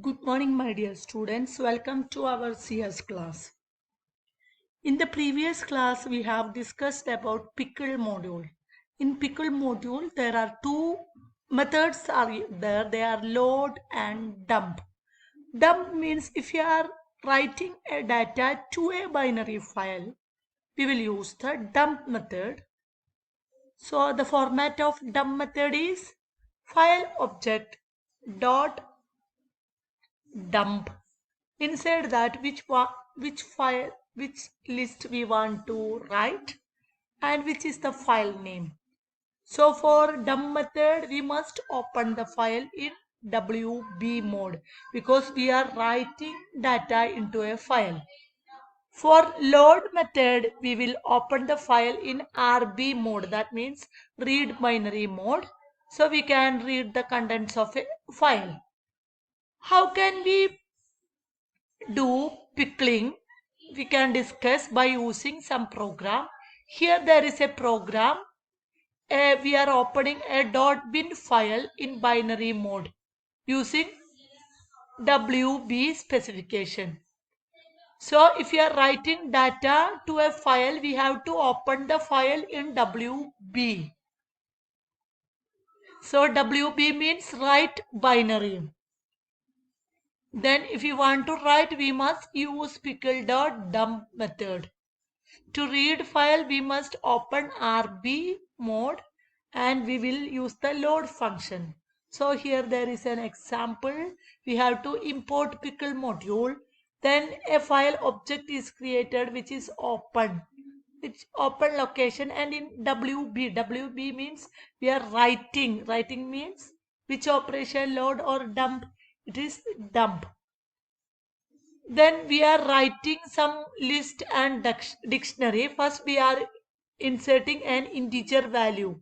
Good morning, my dear students. Welcome to our CS class. In the previous class, we have discussed about pickle module. In pickle module, there are two methods are there. They are load and dump. Dump means if you are writing a data to a binary file, we will use the dump method. So the format of dump method is file object dot dump. Inside that, which file, which list we want to write, and which is the file name. So for dump method, we must open the file in WB mode because we are writing data into a file. For load method, we will open the file in RB mode. That means read binary mode. So we can read the contents of a file. How can we do pickling? We can discuss by using some program. Here there is a program. We are opening a .bin file in binary mode using WB specification. So if you are writing data to a file, we have to open the file in WB. So WB means write binary. Then if you want to write, we must use pickle.dump method. To read file, we must open RB mode and we will use the load function. So here there is an example. We have to import pickle module. Then a file object is created which is open. It's open location and in WB. WB means we are writing. Writing means which operation, load or dump? It is dump. Then we are writing some list and dictionary. First we are inserting an integer value.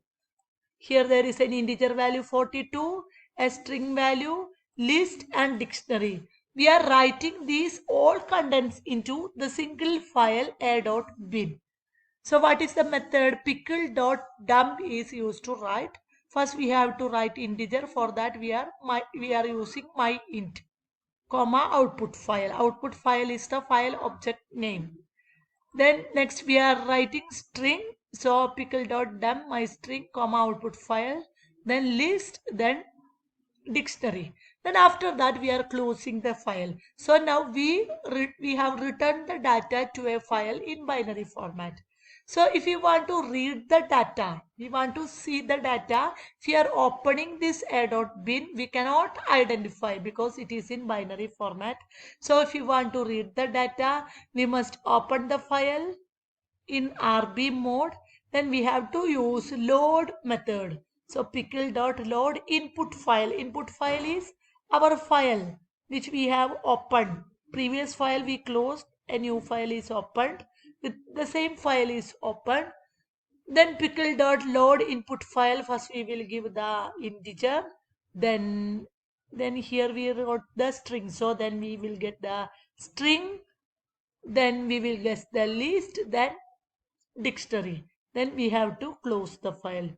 Here there is an integer value 42, a string value, list and dictionary. We are writing these all contents into the single file a.bin. So what is the method? Pickle.dump is used to write. First we have to write integer. For that we are using myInt comma output file. Output file is the file object name. Then next we are writing string. So pickle.dump my string comma output file. Then list. Then dictionary. Then after that we are closing the file. So now we have returned the data to a file in binary format. So if you want to read the data, we want to see the data, if you are opening this a.bin, we cannot identify because it is in binary format. So if you want to read the data, we must open the file in RB mode. Then we have to use load method. So pickle.load input file. Input file is our file which we have opened. Previous file we closed, a new file is opened. With the same file is opened. Then pickle.load input file. First we will give the integer. Then here we wrote the string. So then we will get the string. Then we will get the list. Then dictionary. Then we have to close the file.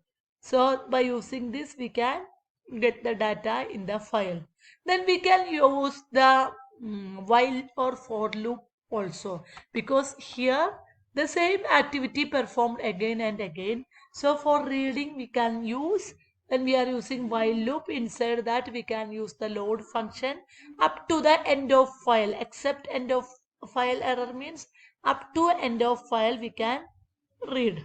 So by using this we can get the data in the file. Then we can use the while or for loop also, because here the same activity performed again and again. So for reading we can use, when we are using while loop, inside that we can use the load function up to the end of file, except end of file error means up to end of file we can read.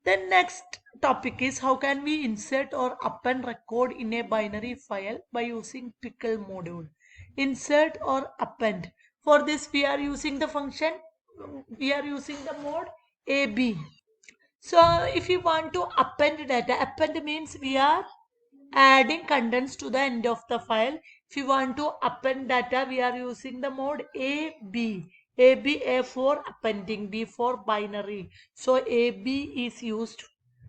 The next topic is how can we insert or append record in a binary file by using pickle module. Insert or append. For this we are using the function, we are using the mode AB. So if you want to append data, append means we are adding contents to the end of the file. If you want to append data, we are using the mode AB. A for appending, B for binary. So AB is used.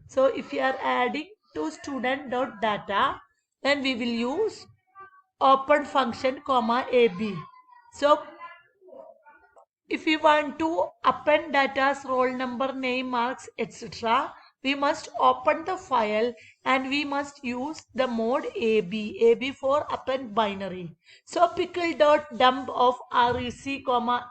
So if you are adding to student.data, then we will use open function comma AB. So if you want to append data's roll number, name, marks, etc., we must open the file and we must use the mode AB for append binary. So pickle.dump of rec,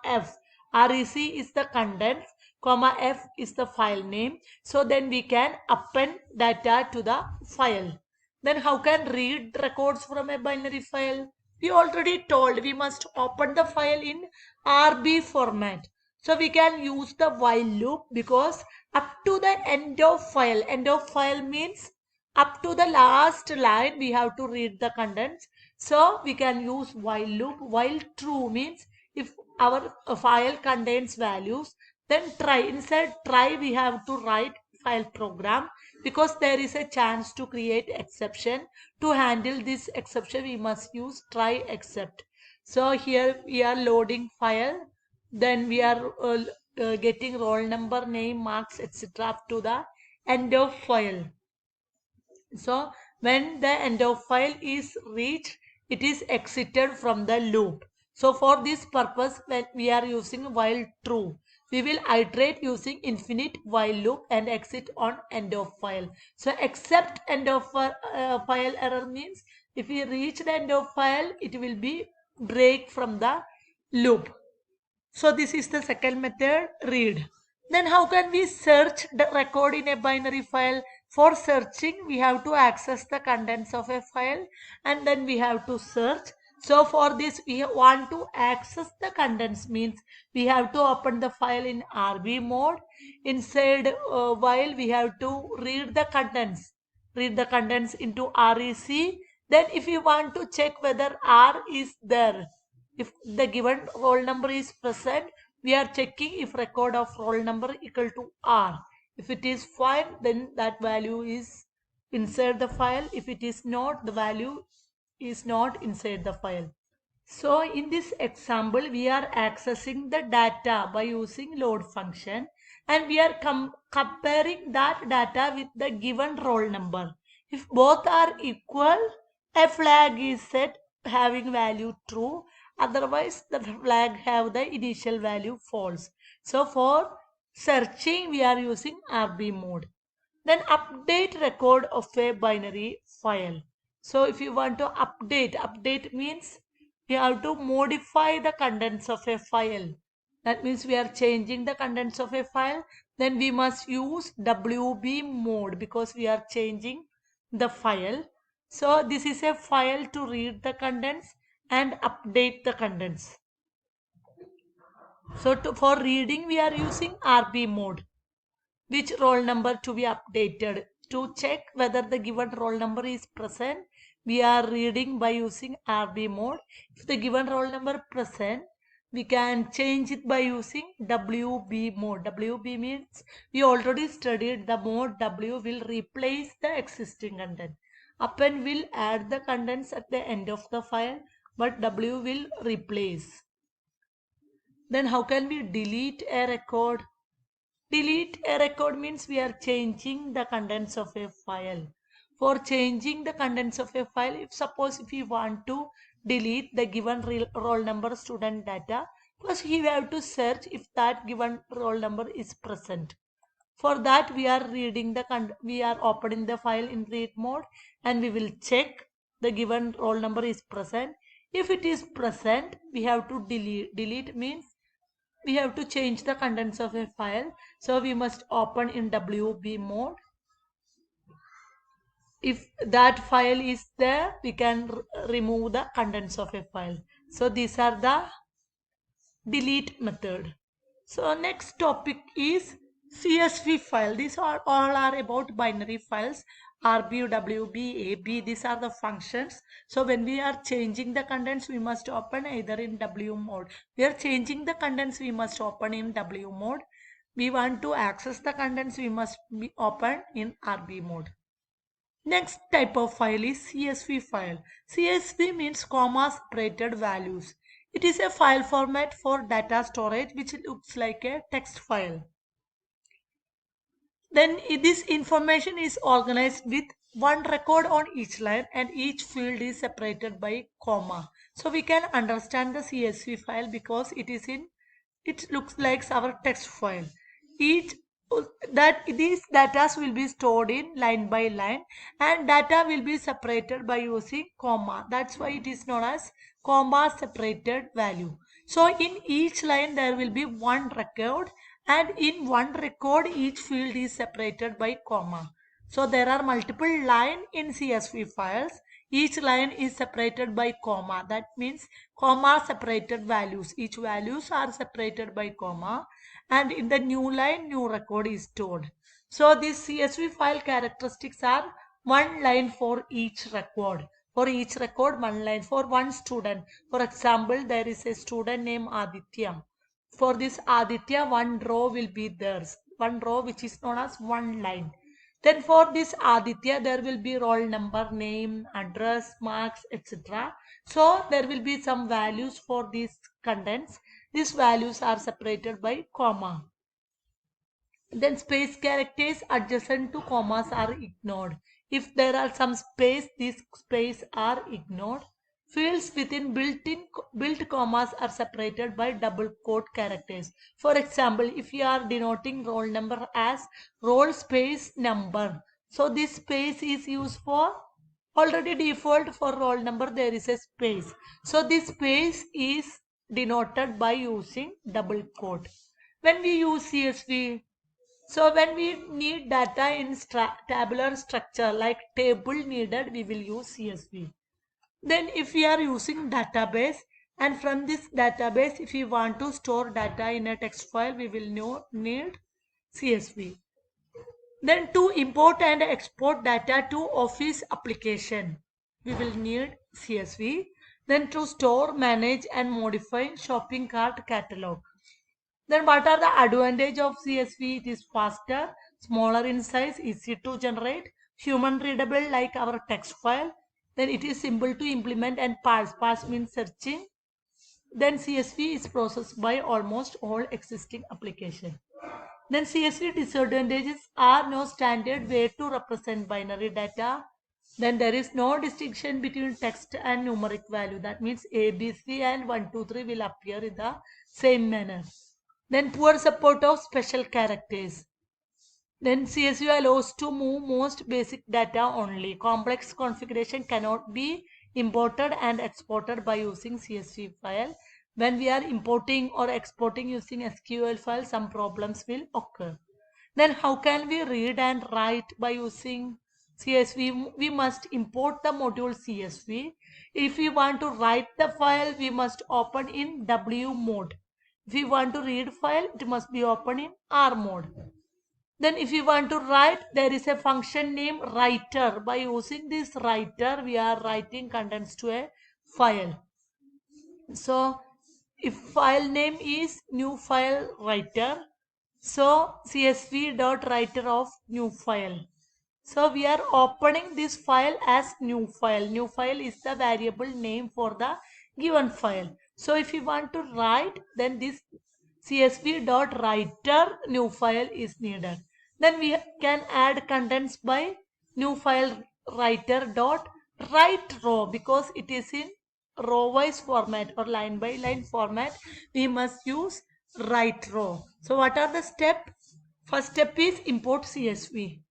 f. Rec is the contents, f is the file name. So then we can append data to the file. Then how can read records from a binary file? We already told we must open the file in RB format. So we can use the while loop because up to the end of file means up to the last line we have to read the contents. So we can use while loop. While true means if our file contains values, then try. Inside try we have to write file program because there is a chance to create exception. To handle this exception we must use try except. So here we are loading file, then we are getting roll number, name, marks, etc. up to the end of file. So when the end of file is reached, it is exited from the loop. So for this purpose, when we are using while true, we will iterate using infinite while loop and exit on end of file. So except end of file error means if we reach the end of file, it will be break from the loop. So this is the second method, read. Then how can we search the record in a binary file? For searching, we have to access the contents of a file and then we have to search. So for this, we want to access the contents means we have to open the file in RB mode. Inside while we have to read the contents. Read the contents into REC. Then if you want to check whether R is there, if the given roll number is present, we are checking if record of roll number equal to R. If it is fine, then that value is inside the file. If it is not, the value is not inside the file. So in this example, we are accessing the data by using load function and we are comparing that data with the given roll number. If both are equal, a flag is set having value true. Otherwise, the flag have the initial value false. So for searching, we are using RB mode. Then update record of a binary file. So if you want to update means we have to modify the contents of a file. That means we are changing the contents of a file. Then we must use WB mode because we are changing the file. So this is a file to read the contents and update the contents. So for reading we are using RB mode. Which roll number to be updated? To check whether the given roll number is present, we are reading by using RB mode. If the given roll number present, we can change it by using WB mode. WB means we already studied the mode W will replace the existing content. Append will add the contents at the end of the file, but W will replace. Then how can we delete a record? Delete a record means we are changing the contents of a file. For changing the contents of a file, if we want to delete the given roll number student data, first we have to search if that given roll number is present. For that we are opening the file in read mode and we will check the given roll number is present. If it is present, we have to delete. Delete means we have to change the contents of a file. So we must open in WB mode. If that file is there, we can remove the contents of a file. So these are the delete method. So next topic is CSV file. These are all are about binary files. RB, WB, AB, these are the functions. So when we are changing the contents, we must open either in W mode. We are changing the contents, we must open in W mode. We want to access the contents, we must be open in RB mode. Next type of file is CSV file. CSV means comma separated values. It is a file format for data storage which looks like a text file. Then this information is organized with one record on each line and each field is separated by comma. So we can understand the CSV file because it looks like our text file. Each that these data will be stored in line by line, and data will be separated by using comma. That's why it is known as comma separated value. So in each line there will be one record, and in one record each field is separated by comma. So there are multiple lines in CSV files. Each line is separated by comma. That means comma separated values. Each values are separated by comma, and in the new line new record is stored. So these CSV file characteristics are one line for each record. For each record, one line for one student. For example, there is a student named Aditya. For this Aditya, one row will be theirs. One row which is known as one line. Then for this Aditya, there will be roll number, name, address, marks, etc. So there will be some values for these contents. These values are separated by comma. Then space characters adjacent to commas are ignored. If there are some space, these space are ignored. Fields within built commas are separated by double quote characters. For example, if you are denoting roll number as roll space number, so this space is used for already default for roll number there is a space. So this space is denoted by using double quote. When we use CSV, so when we need data in tabular structure like table needed, we will use CSV. Then if we are using database, and from this database, if we want to store data in a text file, we will need CSV. Then to import and export data to Office application, we will need CSV. Then to store, manage and modify shopping cart catalog. Then what are the advantage of CSV? It is faster, smaller in size, easy to generate, human readable like our text file. Then it is simple to implement and parse. Parse means searching. Then CSV is processed by almost all existing applications. Then CSV disadvantages are no standard way to represent binary data. Then there is no distinction between text and numeric value. That means ABC and 1, 2, 3 will appear in the same manner. Then poor support of special characters. Then CSV allows to move most basic data only. Complex configuration cannot be imported and exported by using CSV file. When we are importing or exporting using SQL file, some problems will occur. Then how can we read and write by using CSV? We must import the module CSV. If we want to write the file, we must open in W mode. If we want to read file, it must be open in R mode. Then if you want to write, there is a function named writer. By using this writer, we are writing contents to a file. So if file name is new file writer, so csv.writer of new file. So we are opening this file as new file. New file is the variable name for the given file. So if you want to write, then this csv.writer new file is needed. Then we can add contents by new file writer dot write row, because it is in row wise format or line by line format. We must use write row. So what are the steps? First step is import CSV.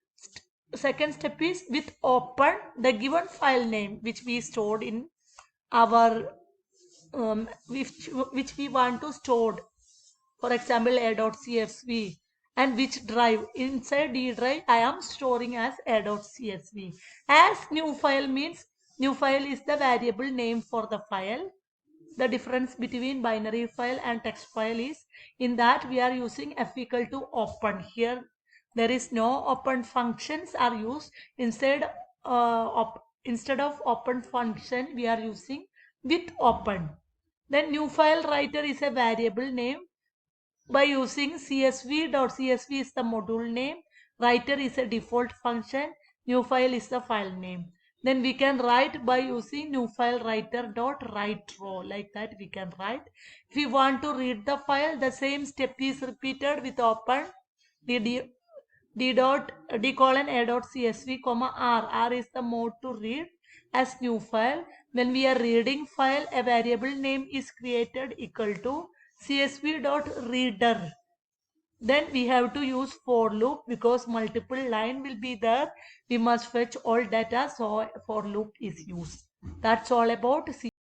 Second step is with open the given file name which we stored in our which we want to store. For example, a.csv, and which drive. Inside D drive I am storing as a.csv. As new file means new file is the variable name for the file. The difference between binary file and text file is in that we are using f equal to open. Here there is no open functions are used. Instead of open function we are using with open. Then new file writer is a variable name. By using csv.csv is the module name, writer is a default function, new file is the file name. Then we can write by using new file writer dot write row, like that we can write. If we want to read the file, the same step is repeated with open d colon a dot csv comma r is the mode to read as new file. When we are reading file, a variable name is created equal to csv.reader. Then we have to use for loop because multiple line will be there. We must fetch all data, so for loop is used. That's all about C.